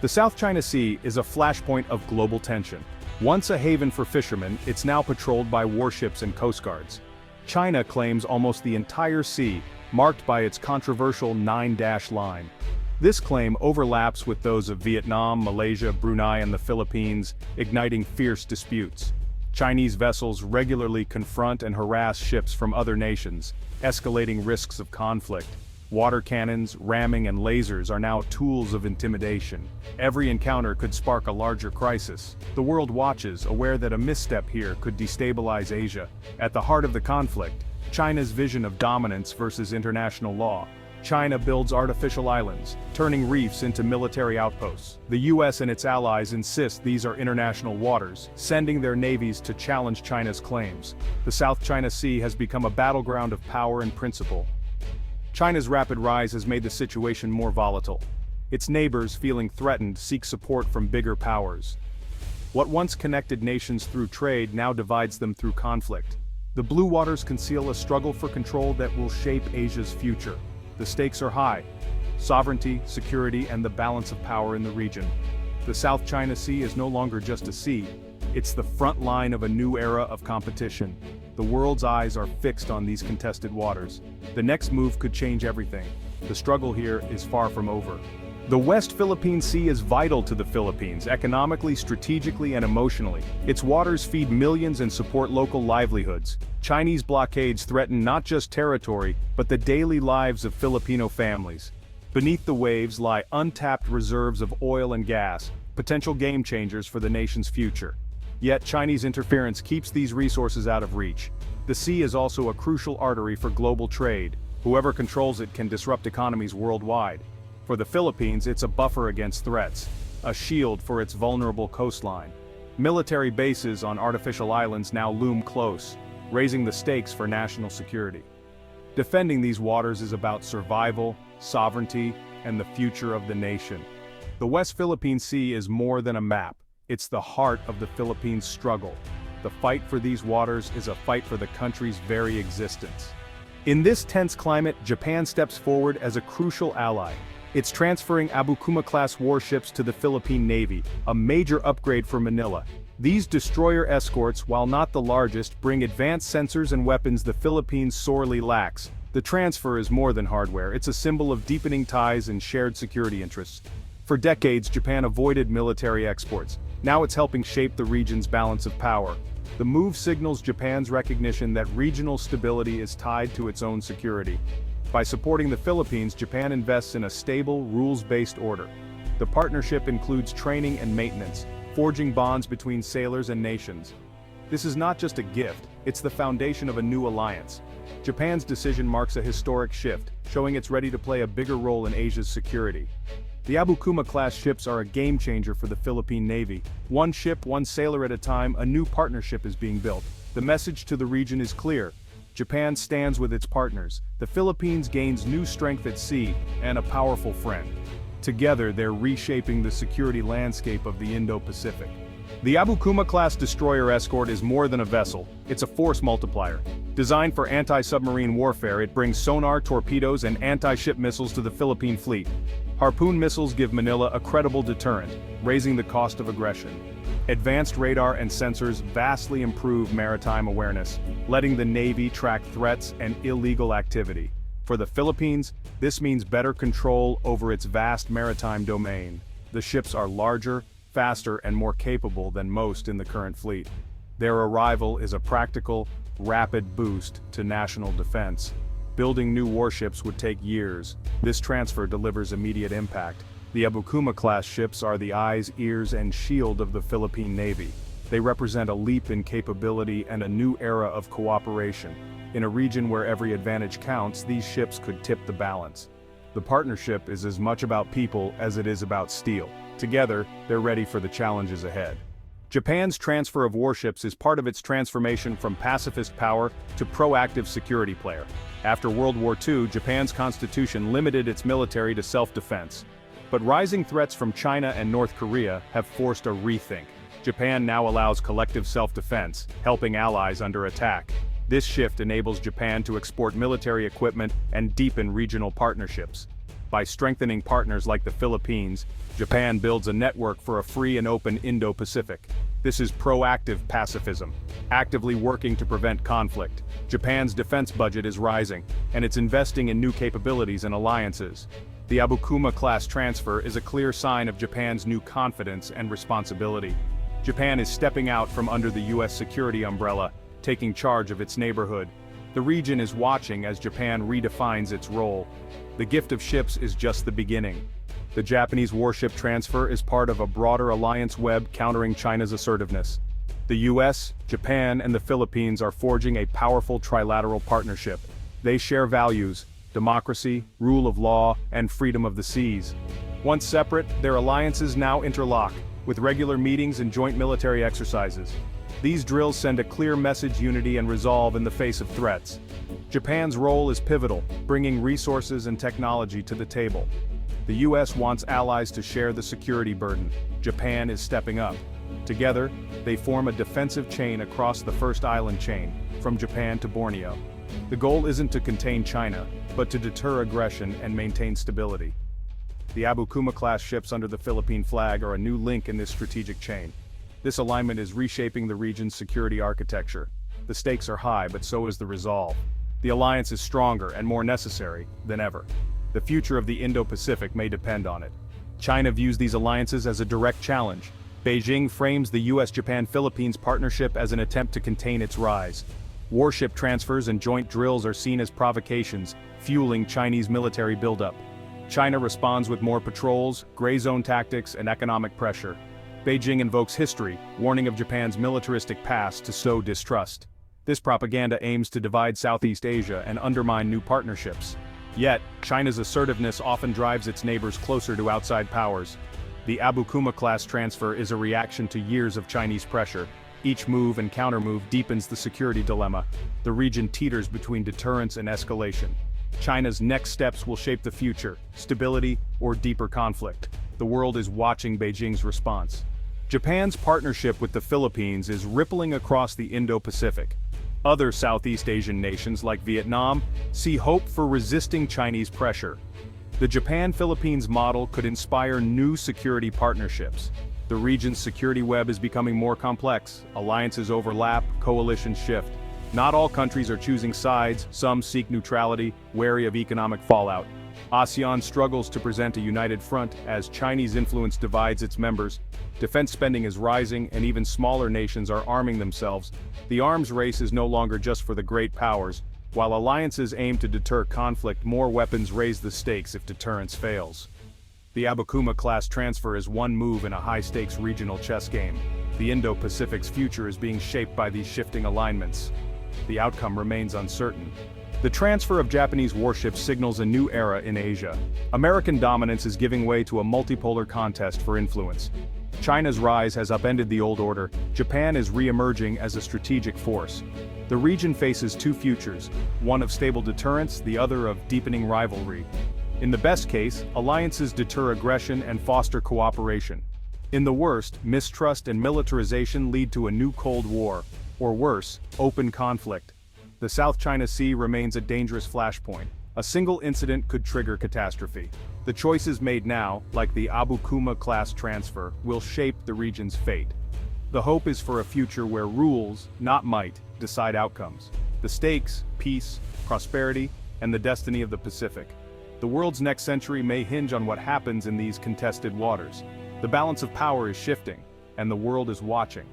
The South China Sea is a flashpoint of global tension. Once a haven for fishermen, it's now patrolled by warships and coast guards. China claims almost the entire sea, marked by its controversial 9-dash line. This claim overlaps with those of Vietnam, Malaysia, Brunei, and the Philippines, igniting fierce disputes. Chinese vessels regularly confront and harass ships from other nations, escalating risks of conflict. Water cannons, ramming, and lasers are now tools of intimidation. Every encounter could spark a larger crisis. The world watches, aware that a misstep here could destabilize Asia. At the heart of the conflict, China's vision of dominance versus international law. China builds artificial islands, turning reefs into military outposts. The US and its allies insist these are international waters, sending their navies to challenge China's claims. The South China Sea has become a battleground of power and principle. China's rapid rise has made the situation more volatile. Its neighbors, feeling threatened, seek support from bigger powers. What once connected nations through trade now divides them through conflict. The blue waters conceal a struggle for control that will shape Asia's future. The stakes are high: sovereignty, security, and the balance of power in the region. The South China Sea is no longer just a sea. It's the front line of a new era of competition. The world's eyes are fixed on these contested waters. The next move could change everything. The struggle here is far from over. The West Philippine Sea is vital to the Philippines, economically, strategically, and emotionally. Its waters feed millions and support local livelihoods. Chinese blockades threaten not just territory, but the daily lives of Filipino families. Beneath the waves lie untapped reserves of oil and gas, potential game changers for the nation's future. Yet Chinese interference keeps these resources out of reach. The sea is also a crucial artery for global trade. Whoever controls it can disrupt economies worldwide. For the Philippines, it's a buffer against threats, a shield for its vulnerable coastline. Military bases on artificial islands now loom close, raising the stakes for national security. Defending these waters is about survival, sovereignty, and the future of the nation. The West Philippine Sea is more than a map. It's the heart of the Philippines' struggle. The fight for these waters is a fight for the country's very existence. In this tense climate, Japan steps forward as a crucial ally. It's transferring Abukuma-Class warships to the Philippine Navy, a major upgrade for Manila. These destroyer escorts, while not the largest, bring advanced sensors and weapons the Philippines sorely lacks. The transfer is more than hardware, it's a symbol of deepening ties and shared security interests. For decades, Japan avoided military exports. Now it's helping shape the region's balance of power. The move signals Japan's recognition that regional stability is tied to its own security. By supporting the Philippines, Japan invests in a stable, rules-based order. The partnership includes training and maintenance, forging bonds between sailors and nations. This is not just a gift, it's the foundation of a new alliance. Japan's decision marks a historic shift, showing it's ready to play a bigger role in Asia's security. The Abukuma-class ships are a game-changer for the Philippine Navy. One ship, one sailor at a time, a new partnership is being built. The message to the region is clear. Japan stands with its partners. The Philippines gains new strength at sea, and a powerful friend. Together, they're reshaping the security landscape of the Indo-Pacific. The Abukuma-class destroyer escort is more than a vessel, it's a force multiplier. Designed for anti-submarine warfare, it brings sonar, torpedoes, and anti-ship missiles to the Philippine fleet. Harpoon missiles give Manila a credible deterrent, raising the cost of aggression. Advanced radar and sensors vastly improve maritime awareness, letting the Navy track threats and illegal activity. For the Philippines, this means better control over its vast maritime domain. The ships are larger, faster, and more capable than most in the current fleet. Their arrival is a practical, rapid boost to national defense. Building new warships would take years. This transfer delivers immediate impact. The Abukuma-class ships are the eyes, ears, and shield of the Philippine Navy. They represent a leap in capability and a new era of cooperation. In a region where every advantage counts, these ships could tip the balance. The partnership is as much about people as it is about steel. Together, they're ready for the challenges ahead. Japan's transfer of warships is part of its transformation from pacifist power to proactive security player. After World War II, Japan's constitution limited its military to self-defense. But rising threats from China and North Korea have forced a rethink. Japan now allows collective self-defense, helping allies under attack. This shift enables Japan to export military equipment and deepen regional partnerships. By strengthening partners like the Philippines, Japan builds a network for a free and open Indo-Pacific. This is proactive pacifism, actively working to prevent conflict. Japan's defense budget is rising, and it's investing in new capabilities and alliances. The Abukuma-Class transfer is a clear sign of Japan's new confidence and responsibility. Japan is stepping out from under the US security umbrella, taking charge of its neighborhood. The region is watching as Japan redefines its role. The gift of ships is just the beginning. The Japanese warship transfer is part of a broader alliance web countering China's assertiveness. The US, Japan, and the Philippines are forging a powerful trilateral partnership. They share values: democracy, rule of law, and freedom of the seas. Once separate, their alliances now interlock, with regular meetings and joint military exercises. These drills send a clear message: unity and resolve in the face of threats. Japan's role is pivotal, bringing resources and technology to the table. The US wants allies to share the security burden. Japan is stepping up. Together, they form a defensive chain across the first island chain, from Japan to Borneo. The goal isn't to contain China, but to deter aggression and maintain stability. The Abukuma-class ships under the Philippine flag are a new link in this strategic chain. This alignment is reshaping the region's security architecture. The stakes are high, but so is the resolve. The alliance is stronger and more necessary than ever. The future of the Indo-Pacific may depend on it. China views these alliances as a direct challenge. Beijing frames the US-Japan-Philippines partnership as an attempt to contain its rise. Warship transfers and joint drills are seen as provocations, fueling Chinese military buildup. China responds with more patrols, gray zone tactics, and economic pressure. Beijing invokes history, warning of Japan's militaristic past to sow distrust. This propaganda aims to divide Southeast Asia and undermine new partnerships. Yet, China's assertiveness often drives its neighbors closer to outside powers. The Abukuma-class transfer is a reaction to years of Chinese pressure. Each move and countermove deepens the security dilemma. The region teeters between deterrence and escalation. China's next steps will shape the future: stability or deeper conflict. The world is watching Beijing's response. Japan's partnership with the Philippines is rippling across the Indo-Pacific. Other Southeast Asian nations like Vietnam see hope for resisting Chinese pressure. The Japan-Philippines model could inspire new security partnerships. The region's security web is becoming more complex. Alliances overlap, coalitions shift. Not all countries are choosing sides, some seek neutrality, wary of economic fallout. ASEAN struggles to present a united front as Chinese influence divides its members. Defense spending is rising, and even smaller nations are arming themselves. The arms race is no longer just for the great powers. While alliances aim to deter conflict, more weapons raise the stakes if deterrence fails. The Abukuma-class transfer is one move in a high-stakes regional chess game. The Indo-Pacific's future is being shaped by these shifting alignments. The outcome remains uncertain. The transfer of Japanese warships signals a new era in Asia. American dominance is giving way to a multipolar contest for influence. China's rise has upended the old order. Japan is re-emerging as a strategic force. The region faces two futures, one of stable deterrence, the other of deepening rivalry. In the best case, alliances deter aggression and foster cooperation. In the worst, mistrust and militarization lead to a new Cold War, or worse, open conflict. The South China Sea remains a dangerous flashpoint. A single incident could trigger catastrophe. The choices made now, like the Abukuma-class transfer, will shape the region's fate. The hope is for a future where rules, not might, decide outcomes. The stakes: peace, prosperity, and the destiny of the Pacific. The world's next century may hinge on what happens in these contested waters. The balance of power is shifting, and the world is watching.